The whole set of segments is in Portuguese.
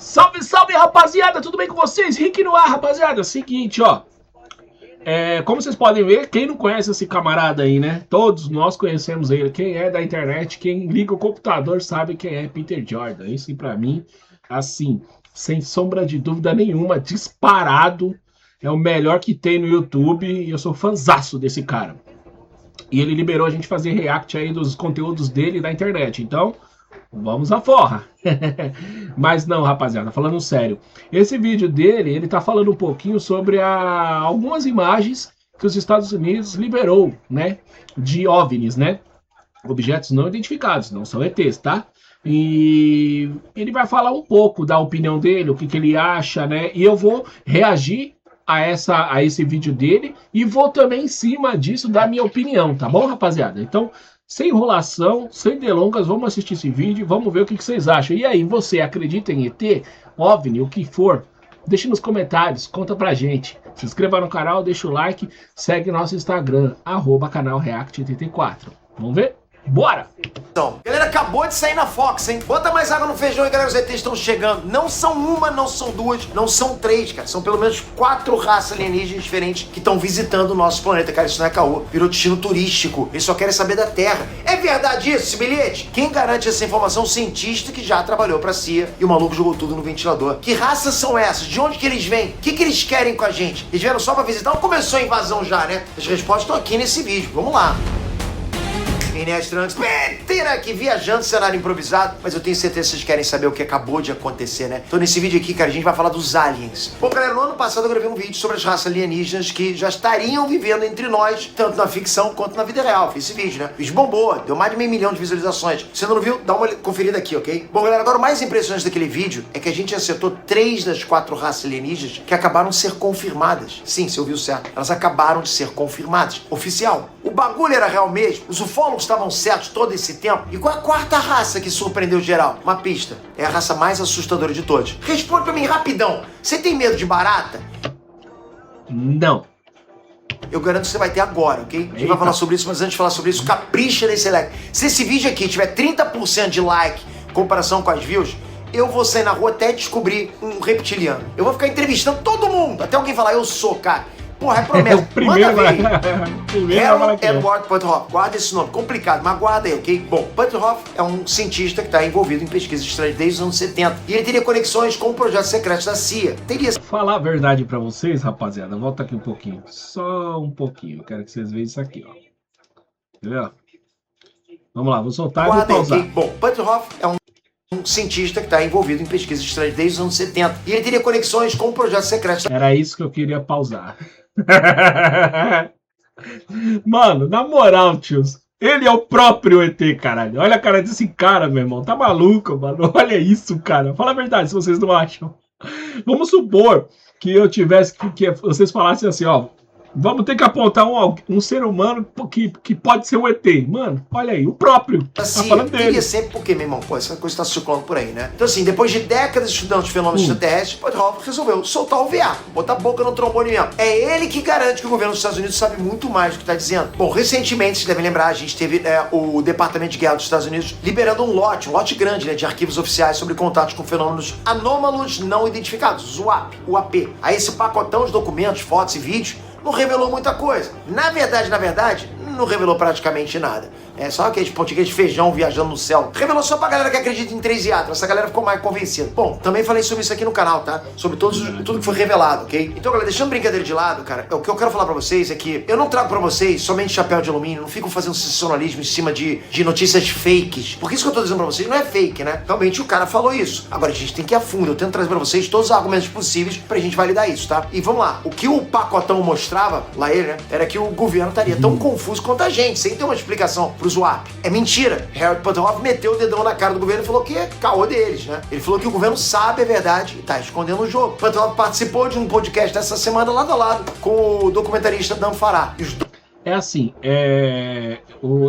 Salve, salve, rapaziada! Tudo bem com vocês? Rick no ar, rapaziada. Seguinte, ó. Como vocês podem ver, quem não conhece esse camarada aí, né? Todos nós conhecemos ele. Quem é da internet, quem liga o computador sabe quem é Peter Jordan. Isso pra mim, assim, sem sombra de dúvida nenhuma, disparado. É o melhor que tem no YouTube e eu sou fãzaço desse cara. E ele liberou a gente fazer react aí dos conteúdos dele na internet. Então, vamos à forra. Mas não, rapaziada, falando sério. Esse vídeo dele, ele tá falando um pouquinho sobre algumas imagens que os Estados Unidos liberou, né? De OVNIs, né? Objetos não identificados, não são ETs, tá? E ele vai falar um pouco da opinião dele, o que ele acha, né? E eu vou reagir a esse vídeo dele e vou também em cima disso dar minha opinião, tá bom, rapaziada? Então, sem enrolação, sem delongas, vamos assistir esse vídeo e vamos ver o que vocês acham. E aí, você acredita em ET, OVNI, o que for? Deixe nos comentários, conta pra gente. Se inscreva no canal, deixa o like, segue nosso Instagram, @canalreact84. Vamos ver? Bora! Então, galera, acabou de sair na Fox, hein? Bota mais água no feijão e galera, os ETs estão chegando. Não são uma, não são duas, não são três, cara. São pelo menos 4 raças alienígenas diferentes que estão visitando o nosso planeta. Cara, isso não é caô. Virou destino turístico. Eles só querem saber da Terra. É verdade isso, esse bilhete? Quem garante essa informação? O cientista que já trabalhou pra CIA e o maluco jogou tudo no ventilador. Que raças são essas? De onde que eles vêm? O que eles querem com a gente? Eles vieram só pra visitar ou começou a invasão já, né? As respostas estão aqui nesse vídeo. Vamos lá. Inés Trunks, Peter aqui viajando, cenário improvisado, mas eu tenho certeza que vocês querem saber o que acabou de acontecer, né? Então nesse vídeo aqui, cara, a gente vai falar dos aliens. Bom, galera, no ano passado eu gravei um vídeo sobre as raças alienígenas que já estariam vivendo entre nós, tanto na ficção quanto na vida real. Fiz esse vídeo, né? O vídeo bombou, deu mais de 500 mil de visualizações. Se você não viu, dá uma conferida aqui, ok? Bom, galera, agora o mais impressionante daquele vídeo é que a gente acertou 3 das 4 raças alienígenas que acabaram de ser confirmadas. Sim, você ouviu certo. Elas acabaram de ser confirmadas. Oficial. O bagulho era real mesmo? Os ufólogos estavam certos todo esse tempo? E qual é a 4ª raça que surpreendeu geral? Uma pista. É a raça mais assustadora de todos. Responde pra mim rapidão. Você tem medo de barata? Não. Eu garanto que você vai ter agora, ok? A gente vai falar sobre isso, mas antes de falar sobre isso, capricha nesse like. Se esse vídeo aqui tiver 30% de like em comparação com as views, eu vou sair na rua até descobrir um reptiliano. Eu vou ficar entrevistando todo mundo, até alguém falar, eu sou, cara. Porra, é promessa. Primeiro Harold Edward Puthoff. Guarda esse nome. Complicado, mas guarda aí, ok? Bom, Puthoff é um cientista que está envolvido em pesquisas estranhas desde os anos 70. E ele teria conexões com projetos secretos da CIA. Teria... Falar a verdade pra vocês, rapaziada. Volta aqui um pouquinho. Só um pouquinho. Eu quero que vocês vejam isso aqui, ó. Entendeu? Vamos lá, vou soltar e vou pausar. Okay? Bom, Puthoff é um cientista que está envolvido em pesquisas estranhas desde os anos 70. E ele teria conexões com projetos secretos. Era isso que eu queria pausar. Mano, na moral, tios, ele é o próprio ET, caralho. Olha a cara desse cara, meu irmão. Tá maluco, mano? Olha isso, cara. Fala a verdade, se vocês não acham. Vamos supor que eu tivesse que vocês falassem assim, ó. Vamos ter que apontar um ser humano que pode ser um ET. Mano, olha aí, o próprio. Assim, tá falando dele. Sempre porque, meu irmão, pô, essa coisa tá circulando por aí, né? Então, assim, depois de décadas estudando os fenômenos extraterrestres, Puthoff resolveu soltar o VA, botar a boca no trombone mesmo. É ele que garante que o governo dos Estados Unidos sabe muito mais do que tá dizendo. Bom, recentemente, vocês devem lembrar, a gente teve o Departamento de Guerra dos Estados Unidos liberando um lote grande, né, de arquivos oficiais sobre contatos com fenômenos anômalos não identificados, UAP. Aí esse pacotão de documentos, fotos e vídeos não revelou muita coisa. Na verdade, não revelou praticamente nada. É só aqueles pontinhos de feijão viajando no céu. Revelou só pra galera que acredita em 3 hiatos. Essa galera ficou mais convencida. Bom, também falei sobre isso aqui no canal, tá? Sobre tudo que foi revelado, ok? Então, galera, deixando brincadeira de lado, cara, o que eu quero falar pra vocês é que eu não trago pra vocês somente chapéu de alumínio, não fico fazendo sensacionalismo em cima de notícias fakes. Porque isso que eu tô dizendo pra vocês não é fake, né? Realmente o cara falou isso. Agora a gente tem que ir a fundo. Eu tento trazer pra vocês todos os argumentos possíveis pra gente validar isso, tá? E vamos lá. O que o pacotão mostrava, lá ele, né? Era que o governo estaria tão confuso quanto a gente, sem ter uma explicação pros UAP. É mentira. Harold Puthoff meteu o dedão na cara do governo e falou que é caô deles, né? Ele falou que o governo sabe a verdade e tá escondendo o jogo. Puthoff participou de um podcast essa semana lado a lado com o documentarista Dan Farah. É assim,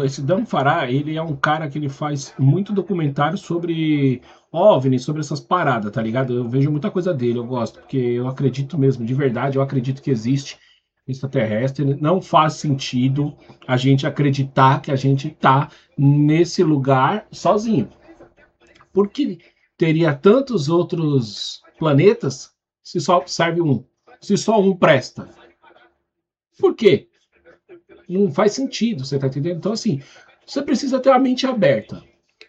esse Dan Farah, ele é um cara que ele faz muito documentário sobre OVNI, sobre essas paradas, tá ligado? Eu vejo muita coisa dele, eu gosto, porque eu acredito mesmo, de verdade, eu acredito que existe extraterrestre. Não faz sentido a gente acreditar que a gente tá nesse lugar sozinho. Porque teria tantos outros planetas se só serve um? Se só um presta? Por quê? Não faz sentido, você tá entendendo? Então, assim, você precisa ter a mente aberta.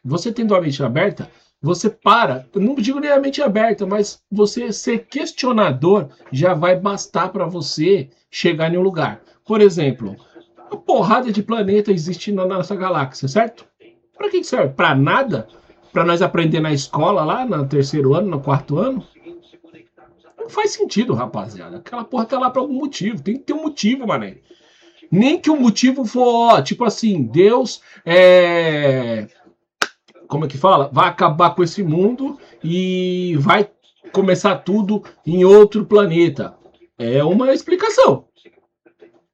Você tendo a mente aberta, você para, não digo nem a mente aberta, mas você ser questionador já vai bastar para você chegar em um lugar. Por exemplo, uma porrada de planeta existe na nossa galáxia, certo? Para que serve? Para nada? Para nós aprender na escola lá, no terceiro ano, no quarto ano? Não faz sentido, rapaziada. Aquela porra tá lá para algum motivo. Tem que ter um motivo, mané. Nem que o motivo for, tipo assim, Deus como é que fala? Vai acabar com esse mundo e vai começar tudo em outro planeta. É uma explicação.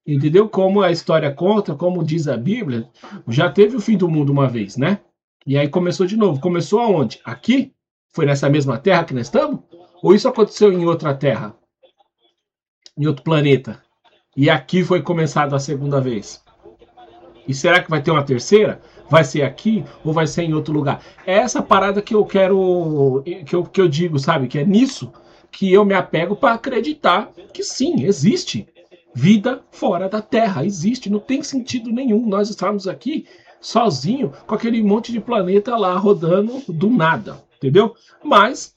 Entendeu? Como a história conta, como diz a Bíblia, já teve o fim do mundo uma vez, né? E aí começou de novo. Começou aonde? Aqui? Foi nessa mesma terra que nós estamos? Ou isso aconteceu em outra terra? Em outro planeta? E aqui foi começado a segunda vez? E será que vai ter uma terceira? Vai ser aqui ou vai ser em outro lugar? É essa parada que eu quero, que eu digo, sabe? Que é nisso que eu me apego para acreditar que sim, existe vida fora da Terra. Existe, não tem sentido nenhum nós estarmos aqui sozinho com aquele monte de planeta lá rodando do nada, entendeu? Mas,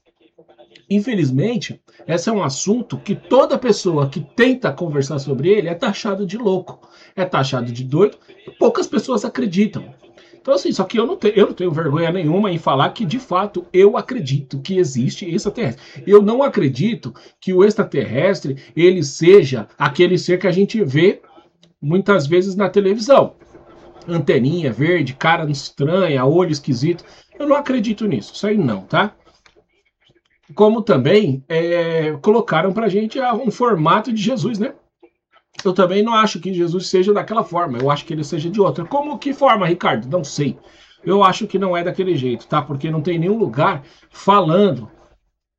infelizmente, esse é um assunto que toda pessoa que tenta conversar sobre ele é taxado de louco, é taxado de doido, e poucas pessoas acreditam. Então, assim, só que eu não tenho vergonha nenhuma em falar que, de fato, eu acredito que existe extraterrestre. Eu não acredito que o extraterrestre, ele seja aquele ser que a gente vê muitas vezes na televisão. Anteninha verde, cara estranha, olho esquisito. Eu não acredito nisso, isso aí não, tá? Como também colocaram pra gente um formato de Jesus, né? Eu também não acho que Jesus seja daquela forma. Eu acho que ele seja de outra. Como que forma, Ricardo? Não sei. Eu acho que não é daquele jeito, tá? Porque não tem nenhum lugar falando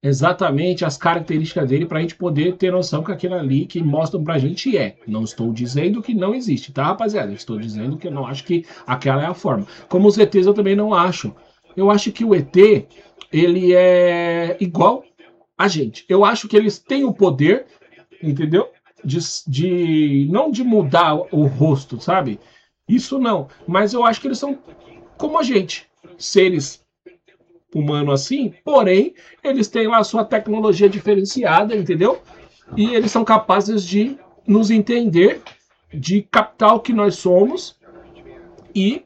exatamente as características dele pra gente poder ter noção que aquilo ali que mostram pra gente é. Não estou dizendo que não existe, tá, rapaziada? Estou dizendo que eu não acho que aquela é a forma. Como os ETs eu também não acho. Eu acho que o ET, ele é igual a gente. Eu acho que eles têm o poder, entendeu? Não de mudar o rosto, sabe? Isso não. Mas eu acho que eles são como a gente. Seres humanos assim, porém, eles têm lá a sua tecnologia diferenciada, entendeu? E eles são capazes de nos entender, de captar o que nós somos e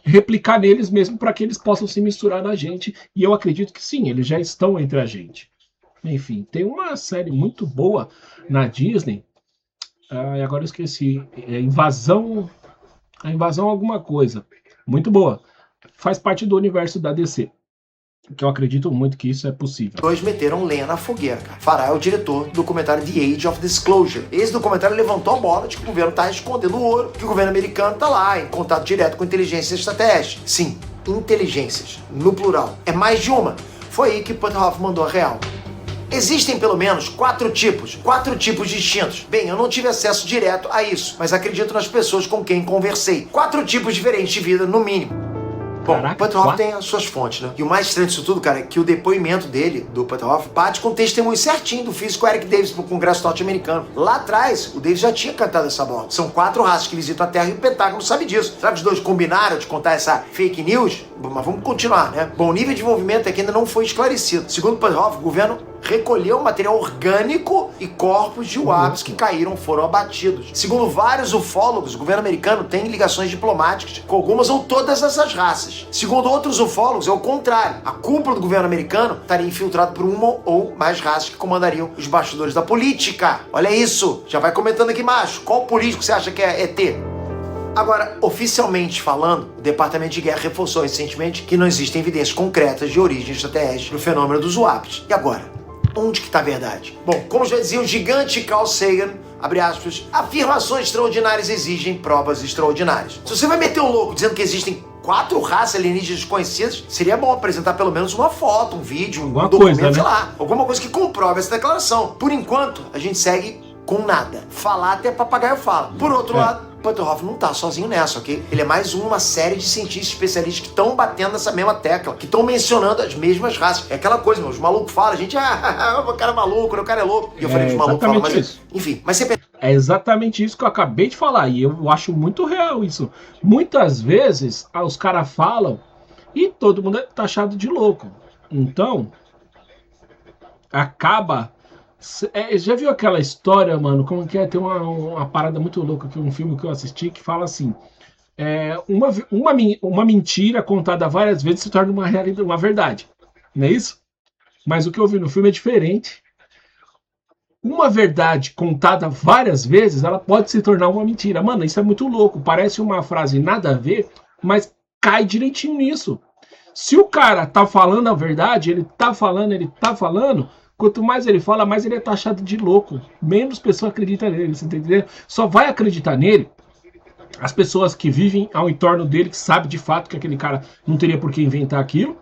replicar neles mesmo para que eles possam se misturar na gente. E eu acredito que sim, eles já estão entre a gente. Enfim, tem uma série muito boa na Disney. E agora eu esqueci. A invasão alguma coisa. Muito boa. Faz parte do universo da DC. Que eu acredito muito que isso é possível. Dois meteram lenha na fogueira, cara. Farah é o diretor do documentário The Age of Disclosure. Esse documentário levantou a bola de que o governo tá escondendo o ouro, que o governo americano tá lá em contato direto com inteligências extraterrestres. Sim, inteligências, no plural. É mais de uma. Foi aí que Puthoff mandou a real. Existem pelo menos 4 tipos distintos. Bem, eu não tive acesso direto a isso, mas acredito nas pessoas com quem conversei. 4 tipos diferentes de vida, no mínimo. Bom, o Puthoff tem as suas fontes, né? E o mais estranho disso tudo, cara, é que o depoimento dele, do Puthoff, bate com o testemunho certinho do físico Eric Davis pro Congresso norte-americano. Lá atrás, o Davis já tinha cantado essa bola. São 4 raças que visitam a Terra e o Pentágono sabe disso. Será que os dois combinaram de contar essa fake news? Mas vamos continuar, né? Bom, o nível de envolvimento é que ainda não foi esclarecido. Segundo o Puthoff, o governo recolheu material orgânico e corpos de UAPs que caíram foram abatidos. Segundo vários ufólogos, o governo americano tem ligações diplomáticas com algumas ou todas essas raças. Segundo outros ufólogos, é o contrário. A cúpula do governo americano estaria infiltrada por uma ou mais raças que comandariam os bastidores da política. Olha isso! Já vai comentando aqui embaixo. Qual político você acha que é ET? Agora, oficialmente falando, o Departamento de Guerra reforçou recentemente que não existem evidências concretas de origem extraterrestre no fenômeno dos UAPs. E agora? Onde que está a verdade? Bom, como já dizia o gigante Carl Sagan, abre aspas, afirmações extraordinárias exigem provas extraordinárias. Se você vai meter um louco dizendo que existem 4 raças alienígenas desconhecidas, seria bom apresentar pelo menos uma foto, um vídeo, um documento, sei lá, alguma coisa que comprove essa declaração. Por enquanto, a gente segue com nada. Falar até papagaio fala. Por outro lado, Butterhoff não tá sozinho nessa, ok? Ele é mais uma série de cientistas especialistas que estão batendo nessa mesma tecla, que estão mencionando as mesmas raças. É aquela coisa, meu, os malucos falam, a gente, o cara é maluco, o cara é louco. E eu falei, os malucos falam, mas isso. Enfim, mas você... É exatamente isso que eu acabei de falar, e eu acho muito real isso. Muitas vezes, os caras falam e todo mundo é taxado de louco. Então, acaba... já viu aquela história, mano? Como que é? Tem uma parada muito louca, que um filme que eu assisti que fala assim: uma mentira contada várias vezes se torna uma realidade, uma verdade. Não é isso? Mas o que eu vi no filme é diferente. Uma verdade contada várias vezes, ela pode se tornar uma mentira. Mano, isso é muito louco. Parece uma frase nada a ver, mas cai direitinho nisso. Se o cara tá falando a verdade, ele tá falando. Quanto mais ele fala, mais ele é taxado de louco. Menos pessoa acredita nele, você tá entendendo? Só vai acreditar nele as pessoas que vivem ao entorno dele, que sabem de fato que aquele cara não teria por que inventar aquilo.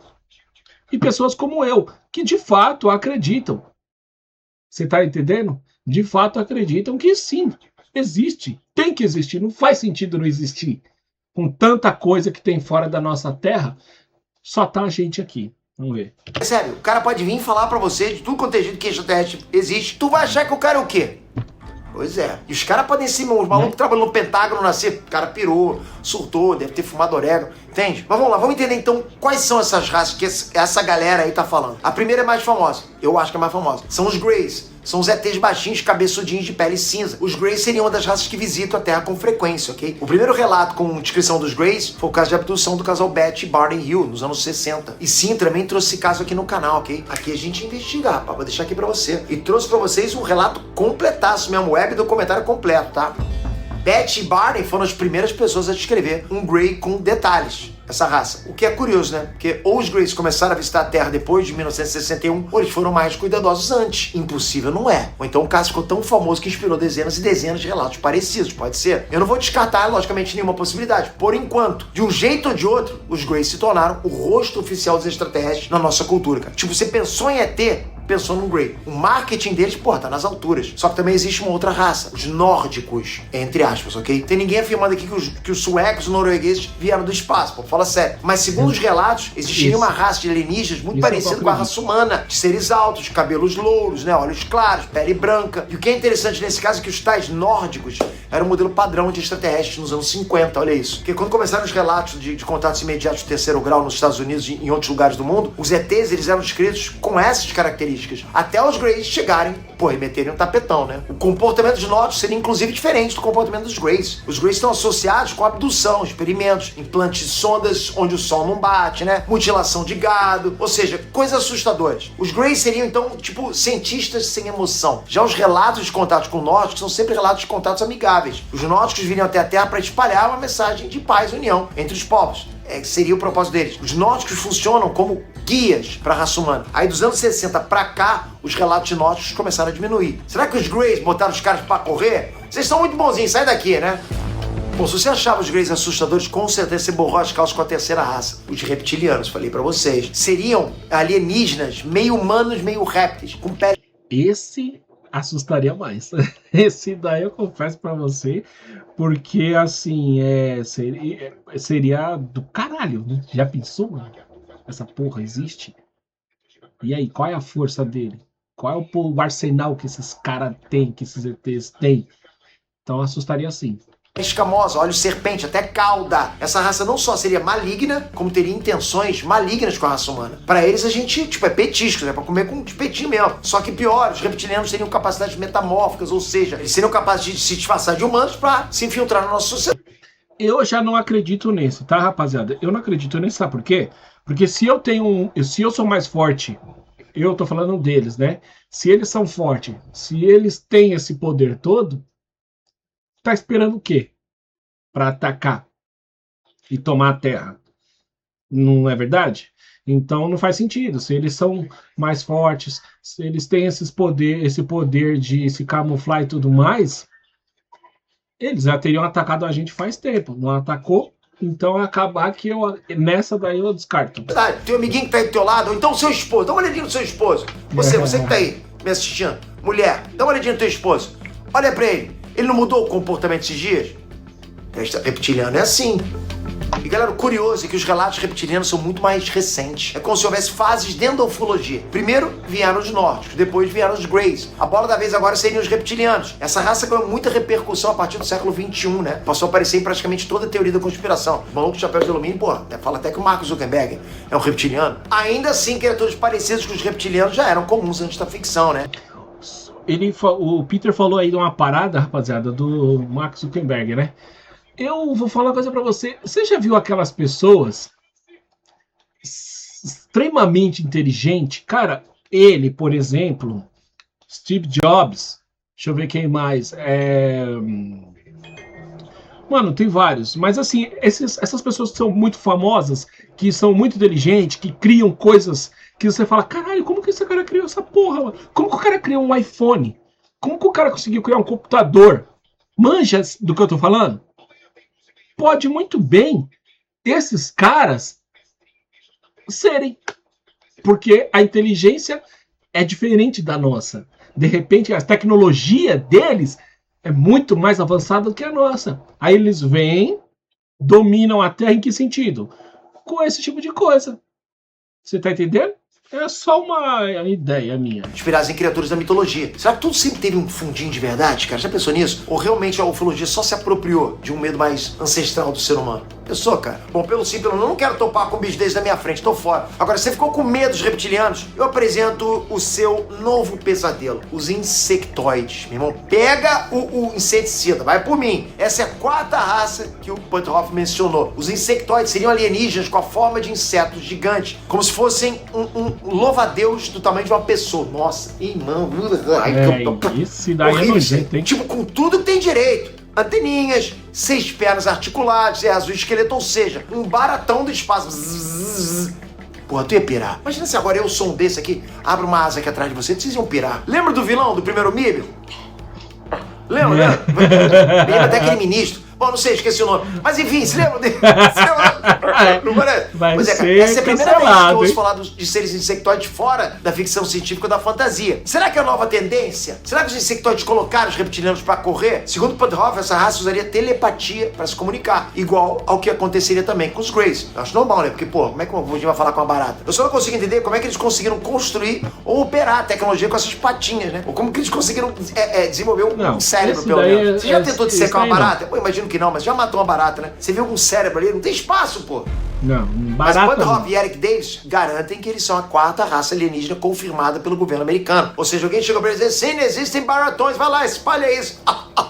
E pessoas como eu, que de fato acreditam. Você tá entendendo? De fato acreditam que sim, existe. Tem que existir. Não faz sentido não existir. Com tanta coisa que tem fora da nossa terra, só tá a gente aqui. Vamos ver. É sério, o cara pode vir e falar pra você de tudo quanto é jeito que extraterrestre existe. Tu vai achar que o cara é o quê? Pois é. E os caras podem ser, os malucos que trabalham no Pentágono nascer, o cara pirou, surtou, deve ter fumado orégano, entende? Mas vamos lá, vamos entender então quais são essas raças que essa galera aí tá falando. A primeira é mais famosa, eu acho que é mais famosa. São os Greys. São os ETs baixinhos, cabeçudinhos de pele cinza. Os Greys seriam uma das raças que visitam a Terra com frequência, ok? O primeiro relato com descrição dos Greys foi o caso de abdução do casal Betty e Barney Hill, nos anos 60. E sim, também trouxe esse caso aqui no canal, ok? Aqui a gente investiga, rapaz, vou deixar aqui pra você. E trouxe pra vocês um relato completaço mesmo, web documentário completo, tá? Betty e Barney foram as primeiras pessoas a descrever um Grey com detalhes. Essa raça. O que é curioso, né? Porque ou os Greys começaram a visitar a Terra depois de 1961, ou eles foram mais cuidadosos antes. Impossível não é. Ou então o caso ficou tão famoso que inspirou dezenas e dezenas de relatos parecidos. Pode ser. Eu não vou descartar, logicamente, nenhuma possibilidade. Por enquanto, de um jeito ou de outro, os Greys se tornaram o rosto oficial dos extraterrestres na nossa cultura, cara. Tipo, você pensou em ET, pensou num Grey. O marketing deles, porra, tá nas alturas. Só que também existe uma outra raça, os nórdicos, entre aspas, ok? Tem ninguém afirmando aqui que os suecos e noruegueses vieram do espaço, pô, fala sério. Mas segundo os relatos, existiria uma raça de alienígenas muito parecida com a raça humana, de seres altos, de cabelos louros, né, olhos claros, pele branca. E o que é interessante nesse caso é que os tais nórdicos eram o modelo padrão de extraterrestres nos anos 50, olha isso. Porque quando começaram os relatos de contatos imediatos de terceiro grau nos Estados Unidos e em outros lugares do mundo, os ETs, eles eram descritos com essas características. Até os Greys chegarem, pô, e meterem um tapetão, né? O comportamento dos nórdicos seria inclusive diferente do comportamento dos Greys. Os Greys estão associados com abdução, experimentos, implantes de sondas onde o sol não bate, né? Mutilação de gado, ou seja, coisas assustadoras. Os Greys seriam, então, tipo, cientistas sem emoção. Já os relatos de contatos com nórdicos são sempre relatos de contatos amigáveis. Os nórdicos viriam até a Terra para espalhar uma mensagem de paz e união entre os povos. Seria o propósito deles. Os nórdicos funcionam como guias para a raça humana. Aí dos anos 60 para cá, os relatos de nórdicos começaram a diminuir. Será que os Greys botaram os caras para correr? Vocês são muito bonzinhos, sai daqui, né? Bom, se você achava os Greys assustadores, com certeza você borrou as calças com a terceira raça. Os reptilianos, falei para vocês. Seriam alienígenas, meio humanos, meio répteis, com pele... Esse assustaria mais. Esse daí eu confesso para você, porque assim, seria do caralho, né? Já pensou, mano? Essa porra existe? E aí, qual é a força dele? Qual é o arsenal que esses caras têm, que esses ETs têm? Então assustaria sim. Escamosa, olhos serpente, até cauda. Essa raça não só seria maligna, como teria intenções malignas com a raça humana. Para eles a gente, tipo, é petisco, né? Pra comer com espetinho mesmo. Só que pior, os reptilianos teriam capacidades metamórficas, ou seja, eles seriam capazes de se disfarçar de humanos para se infiltrar na nossa sociedade. Eu já não acredito nisso, tá, rapaziada? Eu não acredito nisso, sabe por quê? Porque se eu sou mais forte, eu tô falando deles, né? Se eles são fortes, se eles têm esse poder todo, tá esperando o quê? Para atacar e tomar a Terra. Não é verdade? Então não faz sentido. Se eles são mais fortes, se eles têm esse poder de se camuflar e tudo mais, eles já teriam atacado a gente faz tempo. Não atacou, então acabar que nessa daí eu descarto. Teu amiguinho que tá aí do teu lado, ou então seu esposo, dá uma olhadinha no seu esposo. Você que tá aí me assistindo, mulher, dá uma olhadinha no teu esposo. Olha pra ele. Ele não mudou o comportamento esses dias? Reptiliano é assim. E galera, o curioso é que os relatos reptilianos são muito mais recentes. É como se houvesse fases dentro da ufologia. Primeiro vieram os nórdicos, depois vieram os greys. A bola da vez agora seriam os reptilianos. Essa raça ganhou muita repercussão a partir do século XXI, né? Passou a aparecer em praticamente toda a teoria da conspiração. O maluco de chapéu de alumínio, pô, fala até que o Mark Zuckerberg é um reptiliano. Ainda assim, criaturas parecidas com os reptilianos já eram comuns antes da ficção, né? O Peter falou aí de uma parada, rapaziada, do Mark Zuckerberg, né? Eu vou falar uma coisa pra você. Você já viu aquelas pessoas extremamente inteligentes? Cara, ele, por exemplo, Steve Jobs, deixa eu ver quem mais. Mano, tem vários. Mas assim, essas pessoas que são muito famosas, que são muito inteligentes, que criam coisas que você fala, caralho, como que esse cara criou essa porra, mano? Como que o cara criou um iPhone? Como que o cara conseguiu criar um computador? Manja do que eu tô falando? Pode muito bem esses caras serem. Porque a inteligência é diferente da nossa. De repente, a tecnologia deles é muito mais avançada do que a nossa. Aí eles vêm, dominam a Terra em que sentido? Com esse tipo de coisa. Você tá entendendo? É só uma ideia minha. Inspirados em criaturas da mitologia. Será que tudo sempre teve um fundinho de verdade, cara? Já pensou nisso? Ou realmente a ufologia só se apropriou de um medo mais ancestral do ser humano? Pensou, cara? Bom, pelo sim, pelo não quero topar com um bicho desse na minha frente, tô fora. Agora, você ficou com medo dos reptilianos? Eu apresento o seu novo pesadelo, os insectoides. Meu irmão, pega o inseticida, vai por mim. Essa é a quarta raça que o Puthoff mencionou. Os insectoides seriam alienígenas com a forma de insetos gigantes, como se fossem um louva-a-Deus do tamanho de uma pessoa. Nossa, irmão. Isso daí é nojento, hein? Tipo, com tudo que tem direito. Anteninhas, 6 pernas articuladas, é azul esqueleto, ou seja, um baratão do espaço. Zzz. Porra, tu ia pirar. Imagina se agora eu sou um desse aqui, abro uma asa aqui atrás de você, vocês iam pirar. Lembra do vilão do primeiro MIB? Lembra? Lembra até aquele ministro. Bom, não sei, esqueci o nome. Mas enfim, se lembra dele? Não parece? Pois é, essa é a primeira vez que eu ouço falar de seres insectoides fora da ficção científica ou da fantasia. Será que é a nova tendência? Será que os insectoides colocaram os reptilianos pra correr? Segundo Puthoff, essa raça usaria telepatia pra se comunicar, igual ao que aconteceria também com os Greys. Eu acho normal, né? Porque, pô, como é que um vai falar com uma barata? Eu só não consigo entender como é que eles conseguiram construir ou operar a tecnologia com essas patinhas, né? Ou como que eles conseguiram desenvolver um cérebro, pelo menos. Você já tentou dissecar uma barata? Pô, imagino que não, mas já matou uma barata, né? Você viu algum cérebro ali? Não tem espaço, pô. Não, barata. Mas Puthoff e Eric Davis garantem que eles são a quarta raça alienígena confirmada pelo governo americano. Ou seja, alguém chegou pra eles e disse, sim, existem baratões, vai lá, espalha isso.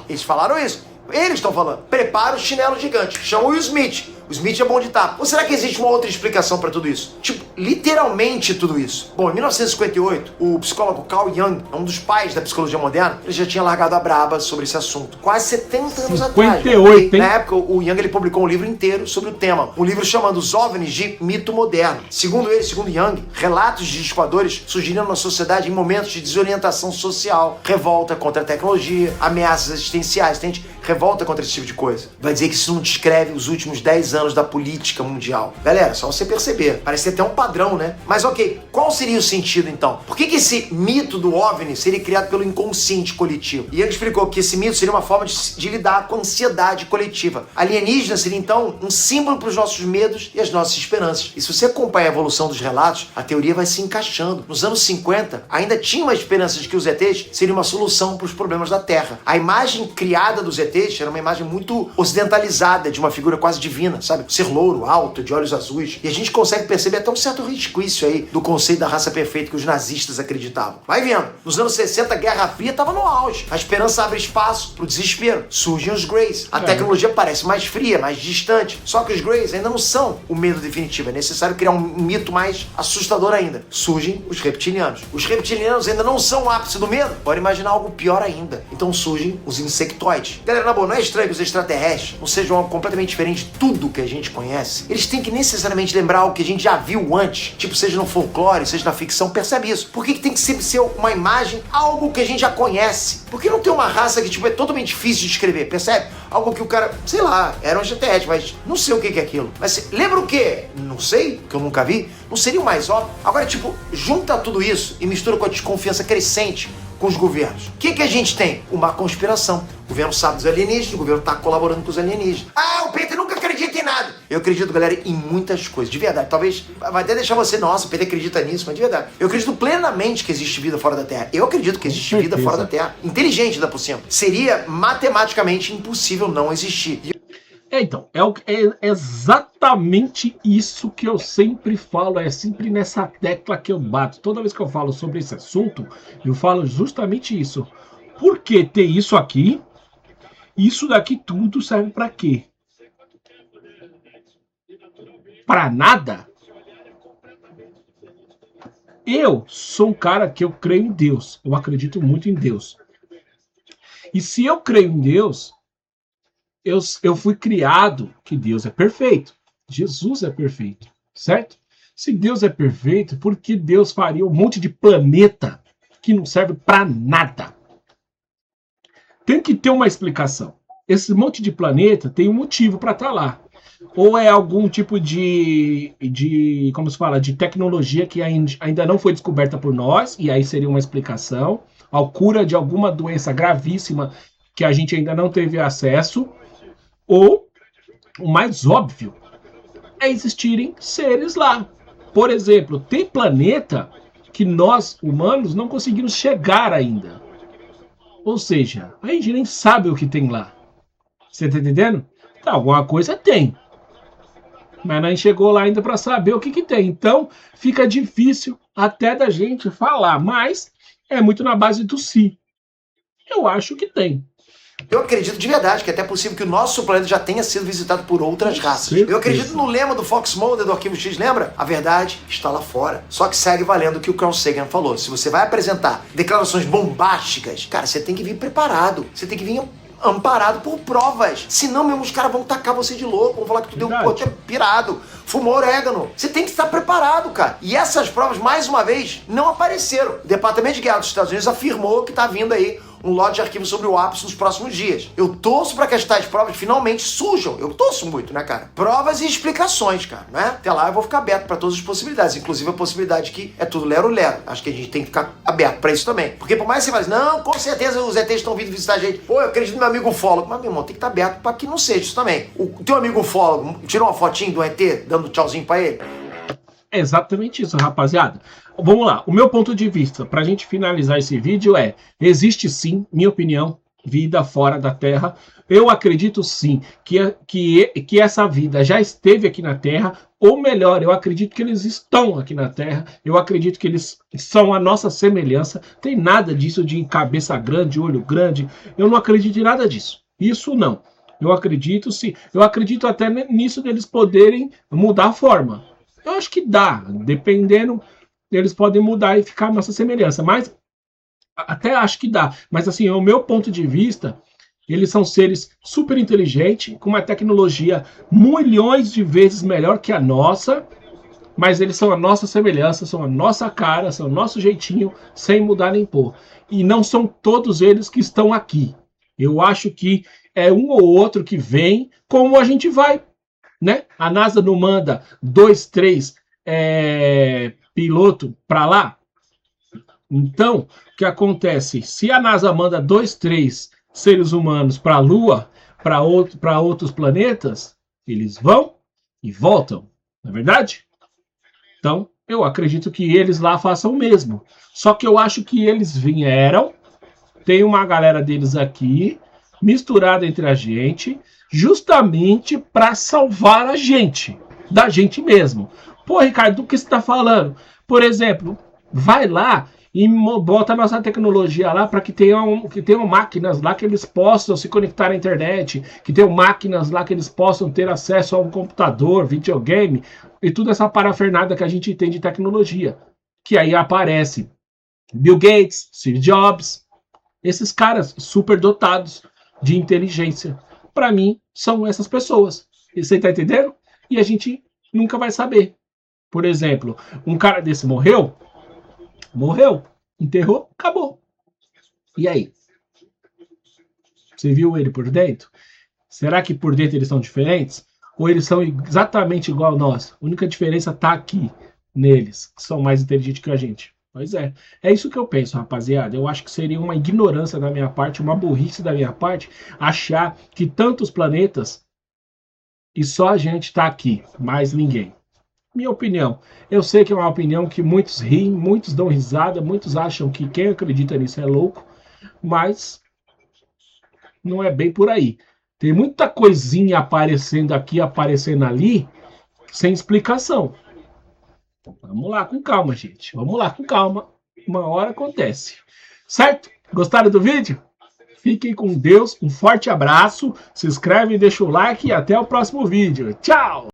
Eles falaram isso. Eles estão falando, prepara o chinelo gigante, chama o Will Smith. O Smith é bom de tapa. Ou será que existe uma outra explicação pra tudo isso? Tipo, literalmente tudo isso. Bom, em 1958, o psicólogo Carl Jung, um dos pais da psicologia moderna, ele já tinha largado a braba sobre esse assunto. Quase 70 anos atrás. 58, hein? Na época, o Jung ele publicou um livro inteiro sobre o tema. Um livro chamado Os OVNIs de Mito Moderno. Segundo ele, segundo Jung, relatos de discos voadores surgiram na sociedade em momentos de desorientação social, revolta contra a tecnologia, ameaças existenciais, entende? Revolta contra esse tipo de coisa. Vai dizer que isso não descreve os últimos 10 anos da política mundial. Galera, só você perceber. Parece até um padrão, né? Mas ok, qual seria o sentido então? Por que esse mito do OVNI seria criado pelo inconsciente coletivo? E ele explicou que esse mito seria uma forma de lidar com a ansiedade coletiva. Alienígena seria então um símbolo para os nossos medos e as nossas esperanças. E se você acompanha a evolução dos relatos, a teoria vai se encaixando. Nos anos 50, ainda tinha uma esperança de que os ETs seriam uma solução para os problemas da Terra. A imagem criada dos ETs era uma imagem muito ocidentalizada de uma figura quase divina, sabe? Ser louro, alto, de olhos azuis. E a gente consegue perceber até um certo resquício aí do conceito da raça perfeita que os nazistas acreditavam. Vai vendo. Nos anos 60, a Guerra Fria estava no auge. A esperança abre espaço pro desespero. Surgem os Greys. A tecnologia parece mais fria, mais distante. Só que os Greys ainda não são o medo definitivo. É necessário criar um mito mais assustador ainda. Surgem os reptilianos. Os reptilianos ainda não são o ápice do medo. Bora imaginar algo pior ainda. Então surgem os insectoides. Galera, na boa, não é estranho que os extraterrestres não sejam algo completamente diferente de tudo que a gente conhece? Eles têm que necessariamente lembrar algo que a gente já viu antes, tipo, seja no folclore, seja na ficção, percebe isso? Por que tem que sempre ser uma imagem, algo que a gente já conhece? Por que não tem uma raça que, tipo, é totalmente difícil de descrever, percebe? Algo que o cara, sei lá, era um extraterrestre, mas não sei o que é aquilo. Mas lembra o quê? Não sei, que eu nunca vi. Não seria o mais óbvio? Agora, tipo, junta tudo isso e mistura com a desconfiança crescente com os governos. O que a gente tem? Uma conspiração. O governo sabe dos alienígenas, o governo está colaborando com os alienígenas. nada. Eu acredito, galera, em muitas coisas, de verdade. Talvez vai até deixar você, nossa, Pedro acredita nisso, mas de verdade. Eu acredito plenamente que existe vida fora da Terra. Eu acredito que existe vida fora da Terra. Inteligente, ainda por cima. Seria matematicamente impossível não existir. Então, é exatamente isso que eu sempre falo, é sempre nessa tecla que eu bato. Toda vez que eu falo sobre esse assunto, eu falo justamente isso. Porque tem isso aqui, isso daqui tudo serve para quê? Para nada? Eu sou um cara que eu creio em Deus, eu acredito muito em Deus. E se eu creio em Deus, eu fui criado que Deus é perfeito. Jesus é perfeito, certo? Se Deus é perfeito, por que Deus faria um monte de planeta que não serve para nada? Tem que ter uma explicação. Esse monte de planeta tem um motivo para estar lá. Ou é algum tipo como se fala, de tecnologia que ainda não foi descoberta por nós, e aí seria uma explicação. A cura de alguma doença gravíssima que a gente ainda não teve acesso. Ou, o mais óbvio, é existirem seres lá. Por exemplo, tem planeta que nós, humanos, não conseguimos chegar ainda. Ou seja, a gente nem sabe o que tem lá. Você tá entendendo? Tá, alguma coisa tem. Mas não chegou lá ainda para saber o que tem. Então, fica difícil até da gente falar. Mas é muito na base do si. Eu acho que tem. Eu acredito de verdade que é até possível que o nosso planeta já tenha sido visitado por outras raças. Eu acredito no lema do Fox Mulder do Arquivo X, lembra? A verdade está lá fora. Só que segue valendo o que o Carl Sagan falou. Se você vai apresentar declarações bombásticas, cara, você tem que vir preparado. Você tem que vir amparado por provas. Senão mesmo os caras vão tacar você de louco, vão falar que tu deu um pote pirado, fumou orégano. Você tem que estar preparado, cara. E essas provas, mais uma vez, não apareceram. O Departamento de Guerra dos Estados Unidos afirmou que tá vindo aí um lote de arquivos sobre o ápice nos próximos dias. Eu torço para que as tais provas finalmente surjam. Eu torço muito, né, cara? Provas e explicações, cara, né? Até lá eu vou ficar aberto para todas as possibilidades, inclusive a possibilidade que é tudo lero-lero. Acho que a gente tem que ficar aberto para isso também. Porque por mais que você fale, não, com certeza os ETs estão vindo visitar a gente. Pô, eu acredito no meu amigo ufólogo. Mas, meu irmão, tem que estar aberto para que não seja isso também. O teu amigo ufólogo tirou uma fotinho do ET dando tchauzinho para ele? É exatamente isso, rapaziada. Vamos lá, o meu ponto de vista, para a gente finalizar esse vídeo existe sim, minha opinião, vida fora da Terra. Eu acredito sim que essa vida já esteve aqui na Terra, ou melhor, eu acredito que eles estão aqui na Terra, eu acredito que eles são a nossa semelhança, tem nada disso de cabeça grande, olho grande, eu não acredito em nada disso, isso não. Eu acredito sim, eu acredito até nisso deles poderem mudar a forma. Eu acho que dá, dependendo, eles podem mudar e ficar a nossa semelhança, mas até acho que dá. Mas assim, o meu ponto de vista, eles são seres super inteligentes, com uma tecnologia milhões de vezes melhor que a nossa, mas eles são a nossa semelhança, são a nossa cara, são o nosso jeitinho, sem mudar nem pôr. E não são todos eles que estão aqui. Eu acho que é um ou outro que vem, como a gente vai, né? A NASA não manda 2, 3 piloto para lá. Então, o que acontece? Se a NASA manda 2, 3 seres humanos para a Lua, para outros planetas, eles vão e voltam, não é verdade? Então, eu acredito que eles lá façam o mesmo. Só que eu acho que eles vieram, tem uma galera deles aqui, misturada entre a gente, justamente para salvar a gente, da gente mesmo. Pô, Ricardo, do que você está falando? Por exemplo, vai lá e bota a nossa tecnologia lá para que tenham máquinas lá que eles possam se conectar à internet, que tenham máquinas lá que eles possam ter acesso a um computador, videogame e toda essa parafernada que a gente tem de tecnologia. Que aí aparece Bill Gates, Steve Jobs, esses caras super dotados de inteligência. Para mim, são essas pessoas. E você tá entendendo? E a gente nunca vai saber. Por exemplo, um cara desse morreu, enterrou, acabou. E aí? Você viu ele por dentro? Será que por dentro eles são diferentes? Ou eles são exatamente igual a nós? A única diferença tá aqui, neles, que são mais inteligentes que a gente. Pois é. É isso que eu penso, rapaziada. Eu acho que seria uma ignorância da minha parte, uma burrice da minha parte, achar que tantos planetas E só a gente tá aqui, mais ninguém. Minha opinião. Eu sei que é uma opinião que muitos riem, muitos dão risada, muitos acham que quem acredita nisso é louco, mas não é bem por aí. Tem muita coisinha aparecendo aqui, aparecendo ali, sem explicação. Vamos lá com calma, gente. Vamos lá com calma. Uma hora acontece. Certo? Gostaram do vídeo? Fiquem com Deus. Um forte abraço. Se inscreve, deixa o like e até o próximo vídeo. Tchau!